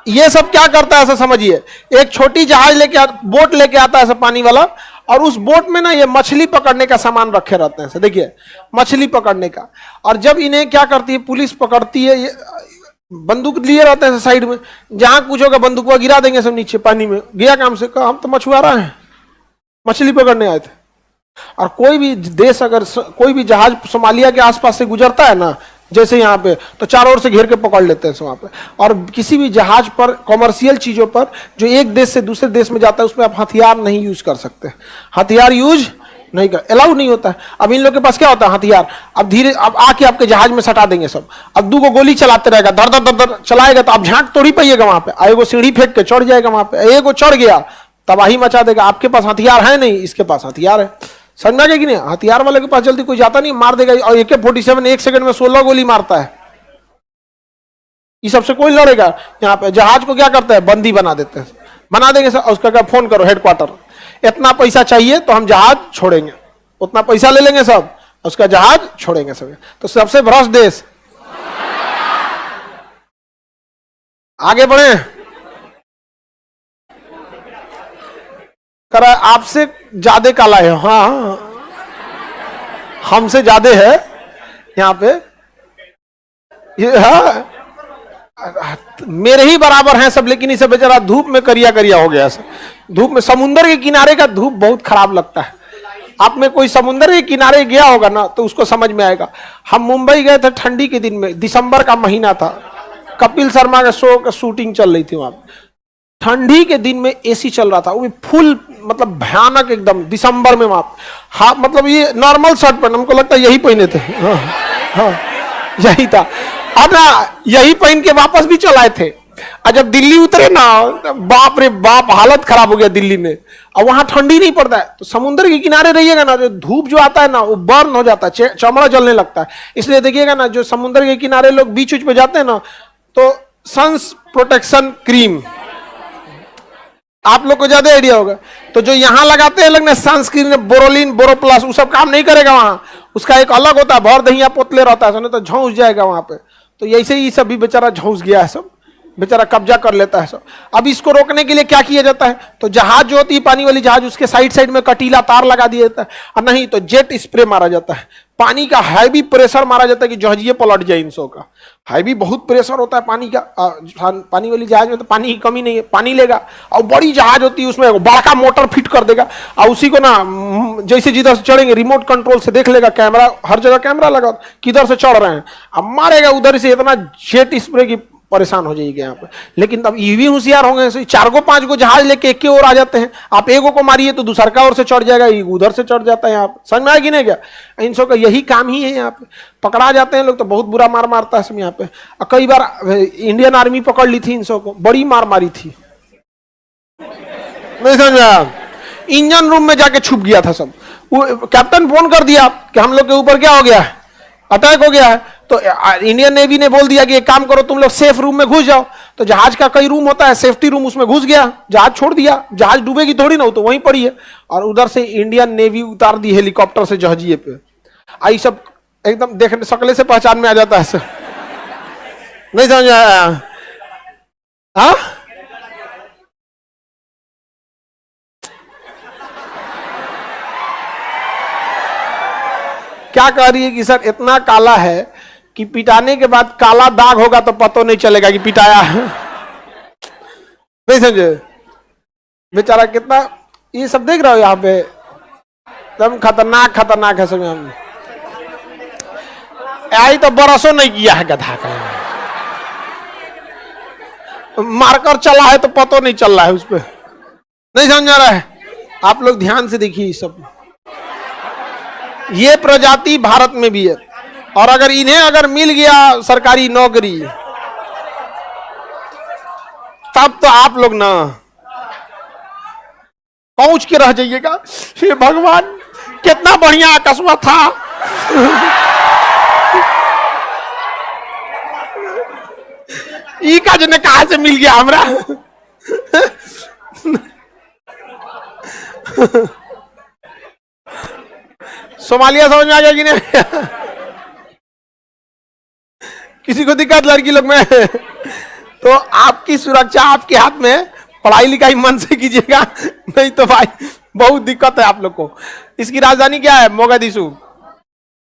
ये सब क्या करता है ऐसा समझिए, एक छोटी जहाज लेके बोट लेके आता है ऐसा पानी वाला, और उस बोट में ना ये मछली पकड़ने का सामान रखे रहते हैं, देखिए मछली पकड़ने का। और जब इन्हें क्या करती है पुलिस पकड़ती है, ये बंदूक लिए रहते हैं साइड में, जहां कुछ होगा बंदूक को गिरा देंगे सब नीचे पानी में। गया काम से, कहा हम तो मछुआरा हैं, मछली पकड़ने आए थे। और कोई भी देश अगर कोई भी जहाज सोमालिया के आसपास से गुजरता है ना, जैसे यहाँ पे, तो चारों ओर से घेर के पकड़ लेते हैं वहां पे। और किसी भी जहाज पर, कॉमर्शियल चीजों पर जो एक देश से दूसरे देश में जाता है, उसमें आप हथियार नहीं यूज कर सकते, हथियार यूज नहीं कर, अलाउ नहीं होता है। अब इन लोग के पास क्या होता है हथियार, अब आके आपके जहाज में सटा देंगे सब। अब 2 गोली चलाते रहेगा, धर धर धर धर चलाएगा, तो आप झांक तोड़ी पाइएगा वहां पे, आएगो सीढ़ी फेंक के चढ़ जाएगा वहां पे, एगो चढ़ गया तबाही मचा देगा। आपके पास हथियार है नहीं, इसके पास हथियार है, समझ में आ गया कि नहीं। हथियार वाले के पास जल्दी कोई जाता नहीं, मार देगा। और AK-47 1 सेकंड में 16 गोली मारता है, इस सबसे कोई लड़ेगा। यहाँ पे जहाज को क्या करता है, बंदी बना देते हैं, बना देंगे सर। उसका क्या, फोन करो हेडक्वार्टर, इतना पैसा चाहिए तो हम जहाज छोड़ेंगे, उतना पैसा ले लेंगे सब, उसका जहाज छोड़ेंगे सब। तो सबसे भ्रष्ट देश, आगे बढ़े। करा आपसे ज्यादा काला है, हाँ हमसे ज्यादा है यहाँ पे, ये हाँ मेरे ही बराबर हैं सब, लेकिन इसे बेचारा धूप में करिया करिया हो गया सब। धूप में, समुद्र के किनारे का धूप बहुत खराब लगता है। आप में कोई समुद्र के किनारे गया होगा ना तो उसको समझ में आएगा। हम मुंबई गए थे ठंडी के दिन में, दिसंबर का महीना था, कपिल शर्मा के शो का शूटिंग चल रही थी वहां। ठंडी के दिन में AC चल रहा था, वो भी फुल, मतलब भयानक एकदम, दिसंबर में वहां। हाँ मतलब ये नॉर्मल शर्ट पहन, हमको लगता है यही पहने थे, हाँ, हाँ यही था। अब ना यही पहन के वापस भी चलाए थे। और जब दिल्ली उतरे ना, बाप रे बाप, हालत खराब हो गया दिल्ली में। और वहां ठंडी नहीं पड़ता है, तो समुद्र के किनारे रहिएगा ना, जो धूप जो आता है ना वो बर्न हो जाता है, चमड़ा जलने लगता है। इसलिए देखिएगा ना, जो समुद्र के किनारे लोग बीच पे जाते हैं ना, तो सन्स प्रोटेक्शन क्रीम आप लोग को ज्यादा आइडिया होगा। तो जो यहाँ लगाते हैं लोग ना सनस्क्रीन, बोरोलिन, बोरोप्लस, वो सब काम नहीं करेगा वहां, उसका एक अलग होता है, भर दहिया पोतले रहता है, तो झौंस जाएगा वहां पे। तो ऐसे ही सब भी बेचारा झौंस गया है सब, बेचारा कब्जा कर लेता है सब। अब इसको रोकने के लिए क्या किया जाता है, तो जहाज जो होती है पानी वाली जहाज, उसके साइड साइड में कटीला तार लगा दिया जाता है, और नहीं तो जेट स्प्रे मारा जाता है, पानी का हैवी प्रेशर मारा जाता है कि जहाजिए पलट जाए। इन सौ का हैवी बहुत प्रेशर होता है पानी का। पानी वाली जहाज में तो पानी की कमी नहीं है, पानी लेगा। और बड़ी जहाज होती है, उसमें बड़ा मोटर फिट कर देगा, और उसी को ना जैसे जिधर से चढ़ेंगे रिमोट कंट्रोल से देख लेगा, कैमरा, हर जगह कैमरा लगा, किधर से चढ़ रहे हैं, अब मारेगा उधर से। इतना जेट स्प्रे की परेशान हो जाएगी यहाँ पे। लेकिन तब ये भी होशियार होंगे, 4-5 को जहाज लेके एक की ओर आ जाते हैं। आप एगो को मारिए तो दूसरा का ओर से चढ़ जाएगा, उधर से चढ़ जाता है। यहाँ पे समझ में आएगी नहीं क्या, इन सब का यही काम ही है। यहाँ पे पकड़ा जाते हैं लोग तो बहुत बुरा मार मारता है सब यहाँ पे। कई बार इंडियन आर्मी पकड़ ली थी इन सब को, बड़ी मार मारी थी, नहीं समझ में। इंजन रूम में जाके छुप गया था सब। कैप्टन फोन कर दिया कि हम लोग के ऊपर क्या हो गया है, अटैक हो गया है। तो इंडियन नेवी ने बोल दिया कि एक काम करो, तुम लोग सेफ रूम में घुस जाओ। तो जहाज का कई रूम होता है, सेफ्टी रूम, उसमें घुस गया, जहाज छोड़ दिया। जहाज डूबेगी थोड़ी ना, तो वहीं पड़ी है। और उधर से इंडियन नेवी उतार दी हेलीकॉप्टर से जहाजिए पे। आई सब एकदम देखने शकले से पहचान में आ जाता है सर, नहीं समझ आया। हाँ क्या कह रही है कि सर इतना काला है कि पिटाने के बाद काला दाग होगा तो पता नहीं चलेगा कि पिटाया है, नहीं समझे। बेचारा कितना, ये सब देख रहे हो यहाँ पे, एकदम खतरनाक खतरनाक है सब। हम आई तो बरसों नहीं किया है गधा का, मारकर चला है तो पता नहीं चल रहा है उस पर, नहीं समझ आ रहा है। आप लोग ध्यान से देखिए सब, ये प्रजाति भारत में भी है। और अगर इन्हें मिल गया सरकारी नौकरी, तब तो आप लोग ना पहुंच के रह जाइएगा, हे भगवान कितना बढ़िया अकस्मात था। ई का जने कहां से मिल गया हमरा। सोमालिया समझ में आ गया कि नहीं। किसी को दिक्कत लड़की लोग में, तो आपकी सुरक्षा आपके हाथ में, पढ़ाई लिखाई मन से कीजिएगा, नहीं तो भाई बहुत दिक्कत है आप लोग को। इसकी राजधानी क्या है? मोगादिशु,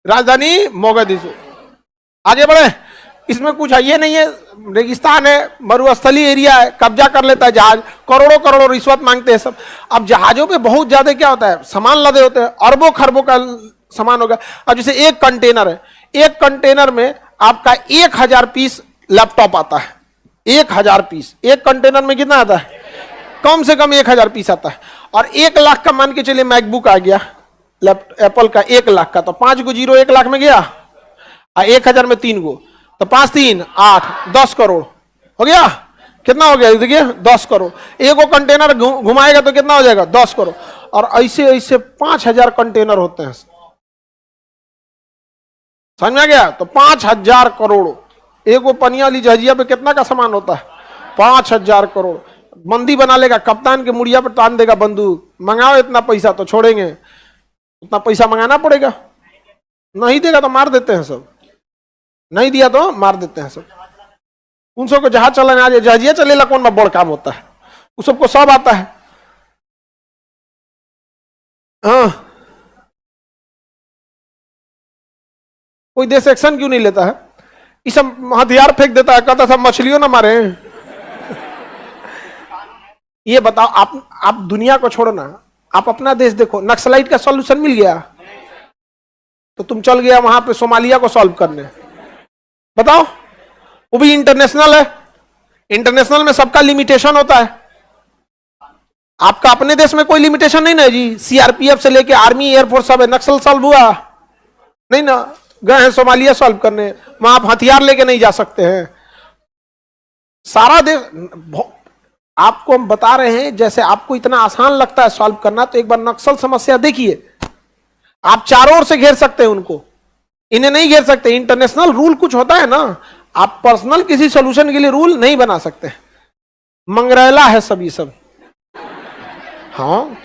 राजधानी मोगादिशु। आगे बढ़े, इसमें कुछ है ये नहीं है, रेगिस्तान है, मरुस्थली एरिया है, कब्जा कर लेता है जहाज, करोड़ों करोड़ों रिश्वत मांगते हैं सब। अब जहाजों पे बहुत ज्यादा क्या होता है, सामान लदे होते हैं, अरबों खरबों का सामान होगा। अब जैसे एक कंटेनर है, एक कंटेनर में आपका 1000 पीस लैपटॉप आता है, 1000 पीस। एक कंटेनर में कितना आता है? कम से कम 1000 पीस आता है। और 1 लाख का मान के चलिए मैकबुक आ गया एप्पल का, 1 लाख का, तो 5 गो जीरो 1 लाख में गया, 1000 में 3 गो, तो 5 3 8 10 करोड़ हो गया। कितना हो गया देखिए, 10 करोड़। एगो कंटेनर घुमाएगा तो कितना हो जाएगा? 10 करोड़। और ऐसे ऐसे 5000 कंटेनर होते हैं, समझ में आ गया? तो 5000 करोड़। एगो पनिया वाली जहाजिया पे कितना का सामान होता है? 5000 करोड़। बंदी बना लेगा, कप्तान के मुड़िया पर तान देगा बंदूक, मंगाओ इतना पैसा तो छोड़ेंगे, उतना पैसा मंगाना पड़ेगा, नहीं देगा तो मार देते हैं सब, नहीं दिया तो मार देते हैं सब। उन सबको जहाज चलाने आ जाए, जहाजिया चलेला कौन बड़ काम होता है, उस सबको सब आता है। हाँ, कोई देश एक्शन क्यों नहीं लेता है? ये सब हथियार फेंक देता है, कहता सब मछलियों ना मारे। ये बताओ, आप दुनिया को छोड़ो ना, आप अपना देश देखो। नक्सलाइट का सॉल्यूशन मिल गया तो तुम चल गया वहां पे सोमालिया को सॉल्व करने, बताओ। वो भी इंटरनेशनल है, इंटरनेशनल में सबका लिमिटेशन होता है। आपका अपने देश में कोई लिमिटेशन नहीं ना जी। सीआरपीएफ से लेके आर्मी एयरफोर्स सब है, नक्सल सॉल्व हुआ नहीं ना। गए हैं सोमालिया सॉल्व करने, वहां आप हथियार लेके नहीं जा सकते हैं। सारा देश, आपको हम बता रहे हैं, जैसे आपको इतना आसान लगता है सॉल्व करना, तो एक बार नक्सल समस्या देखिए। आप चारों ओर से घेर सकते हैं उनको, इन्हें नहीं घेर सकते। इंटरनेशनल रूल कुछ होता है ना, आप पर्सनल किसी सोल्यूशन के लिए रूल नहीं बना सकते। मंगरेला है सब ये सब। हाँ,